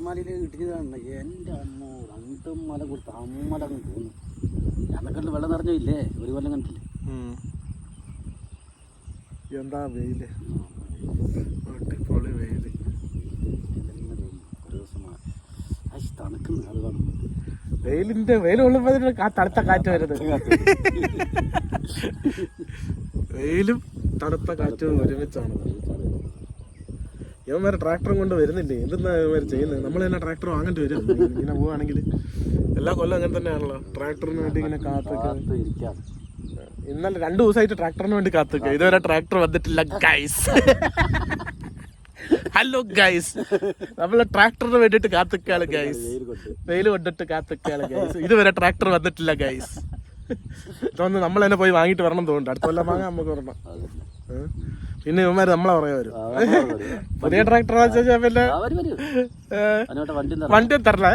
അടിമാലിയിൽ ഇടിഞ്ഞതാണ്. എൻ്റെ അമ്മോ, 2 മല കൊടുത്ത് അമ്മലങ്ങ് തോന്നുന്നു. അന്നക്കണ്ടിൽ വെള്ളം നിറഞ്ഞില്ലേ, ഒരു കൊല്ലം കണ്ടില്ലേ. എന്താ വെയില്, അടിപൊളി വെയില്. ഒരു ദിവസം തണുക്കുന്നു. അത് കാണുന്നു വെയിൽ കൊള്ളുമ്പോ തണുത്ത കാറ്റ് വരുന്നത്. വെയിലും തണുത്ത കാറ്റും ഒരുമിച്ചാണ്. ഇവന്മാരെ ട്രാക്ടറും കൊണ്ട് വരുന്നില്ലേ? എന്തെന്നാ ഇവന്മാര് ചെയ്യുന്നത്? നമ്മൾ തന്നെ ട്രാക്ടർ വാങ്ങേണ്ടി വരും ഇങ്ങനെ പോവാണെങ്കിൽ. എല്ലാ കൊല്ലം അങ്ങനെ തന്നെയാണല്ലോ, ട്രാക്ടറിന് വേണ്ടി ഇങ്ങനെ കാത്തിരിക്കാം. ഇന്നലെ 2 ദിവസമായിട്ട് ട്രാക്ടറിന് വേണ്ടി കാത്തിരിക്കുക. ഇതുവരെ ട്രാക്ടർ വന്നിട്ടില്ല ഗൈസ്. ഹലോ ഗൈസ്, നമ്മള് ട്രാക്ടറിന് വേണ്ടിട്ട് കാത്തിക്കാണ് ഗൈസ്. വെയിൽ കൊണ്ടിട്ട് കാത്തിക്കാണ് ഗൈസ്. ഇതുവരെ ട്രാക്ടർ വന്നിട്ടില്ല ഗൈസ്. തോന്നുന്നു നമ്മൾ തന്നെ പോയി വാങ്ങിട്ട് വരണം തോന്നുന്നുണ്ട്. അടുത്ത കൊല്ലം വാങ്ങാൻ നമുക്ക് വരണം. പിന്നെ ഇവന്മാര് നമ്മളെ പറയാ വരും. പുതിയ ട്രാക്ടർ വെച്ചാൽ പിന്നെ വണ്ടി തരല.